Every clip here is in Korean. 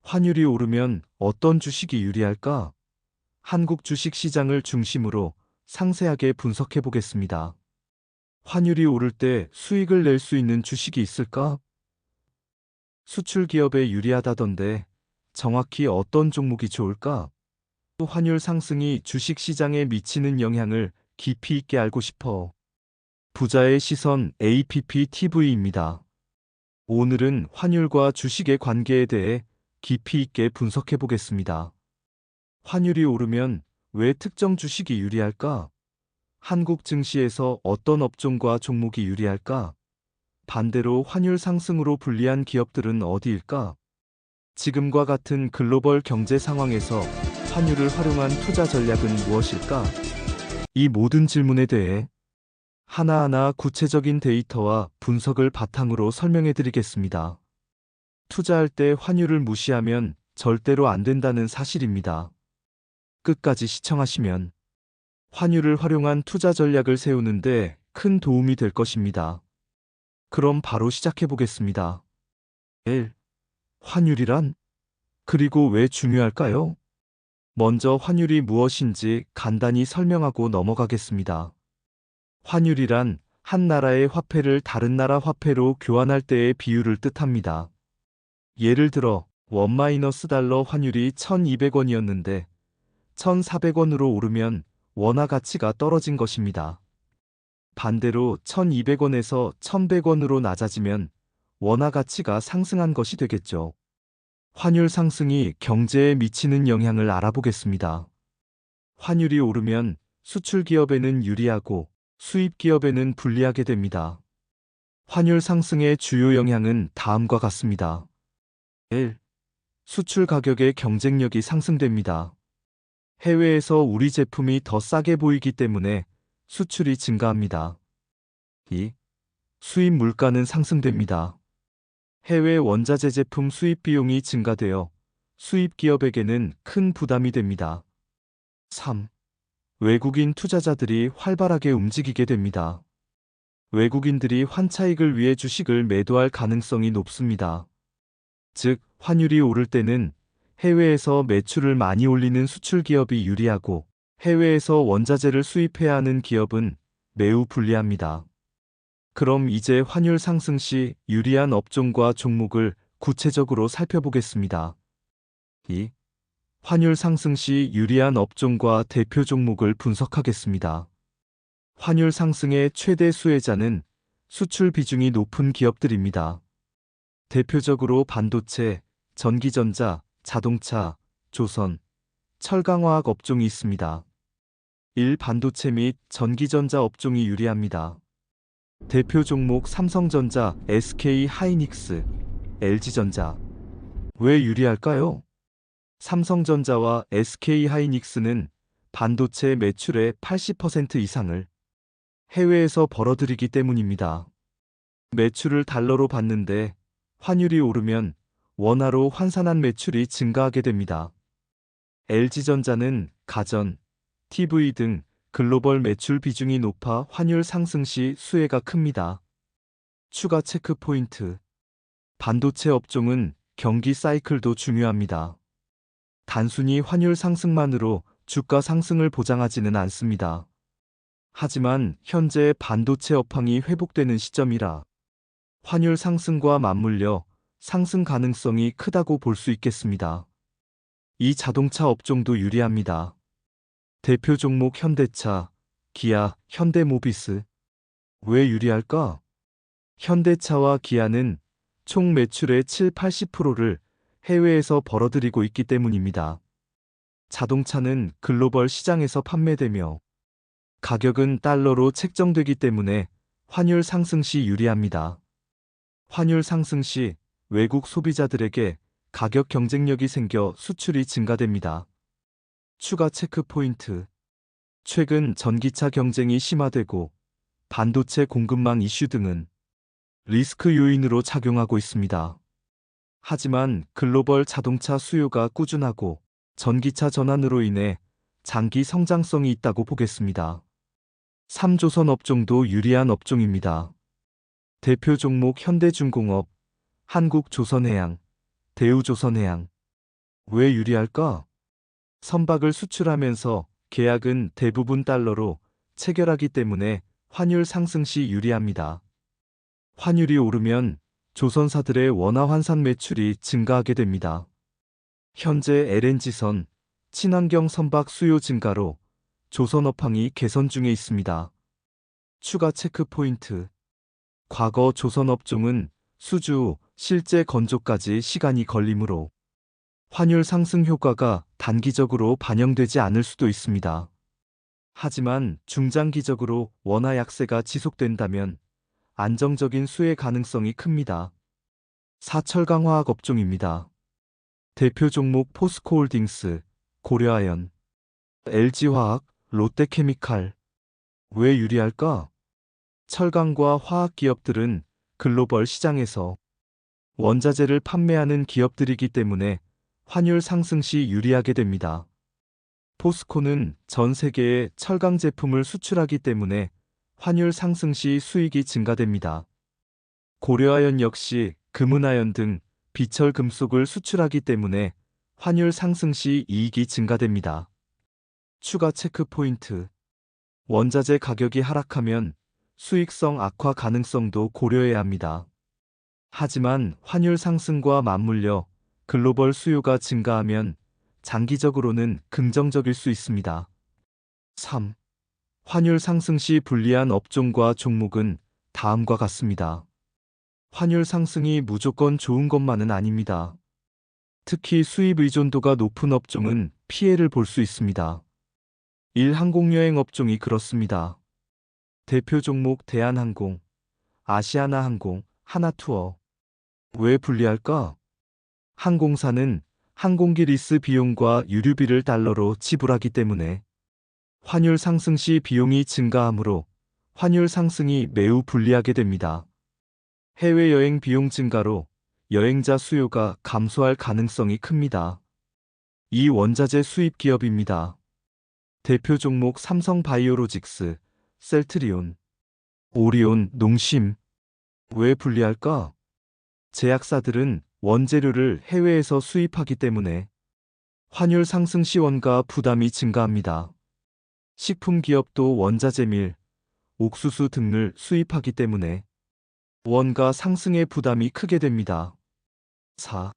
환율이 오르면 어떤 주식이 유리할까? 한국 주식 시장을 중심으로 상세하게 분석해 보겠습니다. 환율이 오를 때 수익을 낼 수 있는 주식이 있을까? 수출 기업에 유리하다던데 정확히 어떤 종목이 좋을까? 또 환율 상승이 주식 시장에 미치는 영향을 깊이 있게 알고 싶어. 부자의 시선 APP TV입니다. 오늘은 환율과 주식의 관계에 대해 깊이 있게 분석해 보겠습니다. 환율이 오르면 왜 특정 주식이 유리할까? 한국 증시에서 어떤 업종과 종목이 유리할까? 반대로 환율 상승으로 불리한 기업들은 어디일까? 지금과 같은 글로벌 경제 상황에서 환율을 활용한 투자 전략은 무엇일까? 이 모든 질문에 대해 하나하나 구체적인 데이터와 분석을 바탕으로 설명해 드리겠습니다. 투자할 때 환율을 무시하면 절대로 안 된다는 사실입니다. 끝까지 시청하시면 환율을 활용한 투자 전략을 세우는데 큰 도움이 될 것입니다. 그럼 바로 시작해 보겠습니다. 1. 환율이란? 그리고 왜 중요할까요? 먼저 환율이 무엇인지 간단히 설명하고 넘어가겠습니다. 환율이란 한 나라의 화폐를 다른 나라 화폐로 교환할 때의 비율을 뜻합니다. 예를 들어 $1 환율이 1200원이었는데 1400원으로 오르면 원화 가치가 떨어진 것입니다. 반대로 1200원에서 1100원으로 낮아지면 원화 가치가 상승한 것이 되겠죠. 환율 상승이 경제에 미치는 영향을 알아보겠습니다. 환율이 오르면 수출 기업에는 유리하고 수입 기업에는 불리하게 됩니다. 환율 상승의 주요 영향은 다음과 같습니다. 1. 수출 가격의 경쟁력이 상승됩니다. 해외에서 우리 제품이 더 싸게 보이기 때문에 수출이 증가합니다. 2. 수입 물가는 상승됩니다. 해외 원자재 제품 수입 비용이 증가되어 수입 기업에게는 큰 부담이 됩니다. 3. 외국인 투자자들이 활발하게 움직이게 됩니다. 외국인들이 환차익을 위해 주식을 매도할 가능성이 높습니다. 즉, 환율이 오를 때는 해외에서 매출을 많이 올리는 수출 기업이 유리하고 해외에서 원자재를 수입해야 하는 기업은 매우 불리합니다. 그럼 이제 환율 상승 시 유리한 업종과 종목을 구체적으로 살펴보겠습니다. 2. 환율 상승 시 유리한 업종과 대표 종목을 분석하겠습니다. 환율 상승의 최대 수혜자는 수출 비중이 높은 기업들입니다. 대표적으로 반도체, 전기전자, 자동차, 조선, 철강화학 업종이 있습니다. 1. 반도체 및 전기전자 업종이 유리합니다. 대표 종목 삼성전자, SK 하이닉스, LG전자. 왜 유리할까요? 삼성전자와 SK하이닉스는 반도체 매출의 80% 이상을 해외에서 벌어들이기 때문입니다. 매출을 달러로 받는데 환율이 오르면 원화로 환산한 매출이 증가하게 됩니다. LG전자는 가전, TV 등 글로벌 매출 비중이 높아 환율 상승 시 수혜가 큽니다. 추가 체크 포인트. 반도체 업종은 경기 사이클도 중요합니다. 단순히 환율 상승만으로 주가 상승을 보장하지는 않습니다. 하지만 현재 반도체 업황이 회복되는 시점이라 환율 상승과 맞물려 상승 가능성이 크다고 볼 수 있겠습니다. 이 자동차 업종도 유리합니다. 대표 종목 현대차, 기아, 현대모비스. 왜 유리할까? 현대차와 기아는 총 매출의 7-80%를 해외에서 벌어들이고 있기 때문입니다. 자동차는 글로벌 시장에서 판매되며 가격은 달러로 책정되기 때문에 환율 상승 시 유리합니다. 환율 상승 시 외국 소비자들에게 가격 경쟁력이 생겨 수출이 증가됩니다. 추가 체크 포인트. 최근 전기차 경쟁이 심화되고 반도체 공급망 이슈 등은 리스크 요인으로 작용하고 있습니다. 하지만 글로벌 자동차 수요가 꾸준하고 전기차 전환으로 인해 장기 성장성이 있다고 보겠습니다. 3조선 업종도 유리한 업종입니다. 대표 종목 현대중공업, 한국조선해양, 대우조선해양. 왜 유리할까? 선박을 수출하면서 계약은 대부분 달러로 체결하기 때문에 환율 상승 시 유리합니다. 환율이 오르면 조선사들의 원화 환산 매출이 증가하게 됩니다. 현재 LNG선, 친환경 선박 수요 증가로 조선 업황이 개선 중에 있습니다. 추가 체크 포인트. 과거 조선 업종은 수주, 실제 건조까지 시간이 걸리므로 환율 상승 효과가 단기적으로 반영되지 않을 수도 있습니다. 하지만 중장기적으로 원화 약세가 지속된다면 안정적인 수혜 가능성이 큽니다. 사철강화학 업종입니다. 대표 종목 포스코홀딩스, 고려아연, LG화학, 롯데케미칼. 왜 유리할까? 철강과 화학 기업들은 글로벌 시장에서 원자재를 판매하는 기업들이기 때문에 환율 상승 시 유리하게 됩니다. 포스코는 전 세계에 철강 제품을 수출하기 때문에 환율 상승 시 수익이 증가됩니다. 고려아연 역시 금은아연 등 비철 금속을 수출하기 때문에 환율 상승 시 이익이 증가됩니다. 추가 체크 포인트. 원자재 가격이 하락하면 수익성 악화 가능성도 고려해야 합니다. 하지만 환율 상승과 맞물려 글로벌 수요가 증가하면 장기적으로는 긍정적일 수 있습니다. 3. 환율 상승 시 불리한 업종과 종목은 다음과 같습니다. 환율 상승이 무조건 좋은 것만은 아닙니다. 특히 수입 의존도가 높은 업종은 피해를 볼 수 있습니다. 1. 항공여행 업종이 그렇습니다. 대표 종목 대한항공, 아시아나항공, 하나투어. 왜 불리할까? 항공사는 항공기 리스 비용과 유류비를 달러로 지불하기 때문에 환율 상승 시 비용이 증가하므로 환율 상승이 매우 불리하게 됩니다. 해외여행 비용 증가로 여행자 수요가 감소할 가능성이 큽니다. 이 원자재 수입 기업입니다. 대표 종목 삼성바이오로직스, 셀트리온, 오리온, 농심. 왜 불리할까? 제약사들은 원재료를 해외에서 수입하기 때문에 환율 상승 시 원가 부담이 증가합니다. 식품 기업도 원자재 밀, 옥수수 등을 수입하기 때문에 원가 상승의 부담이 크게 됩니다. 4.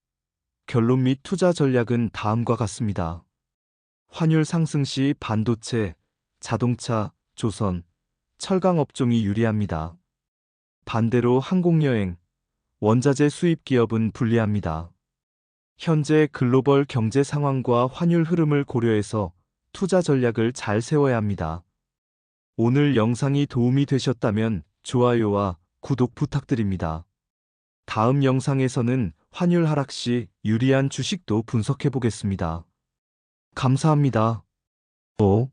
결론 및 투자 전략은 다음과 같습니다. 환율 상승 시 반도체, 자동차, 조선, 철강 업종이 유리합니다. 반대로 항공여행, 원자재 수입 기업은 불리합니다. 현재 글로벌 경제 상황과 환율 흐름을 고려해서 투자 전략을 잘 세워야 합니다. 오늘 영상이 도움이 되셨다면 좋아요와 구독 부탁드립니다. 다음 영상에서는 환율 하락 시 유리한 주식도 분석해 보겠습니다. 감사합니다. 5.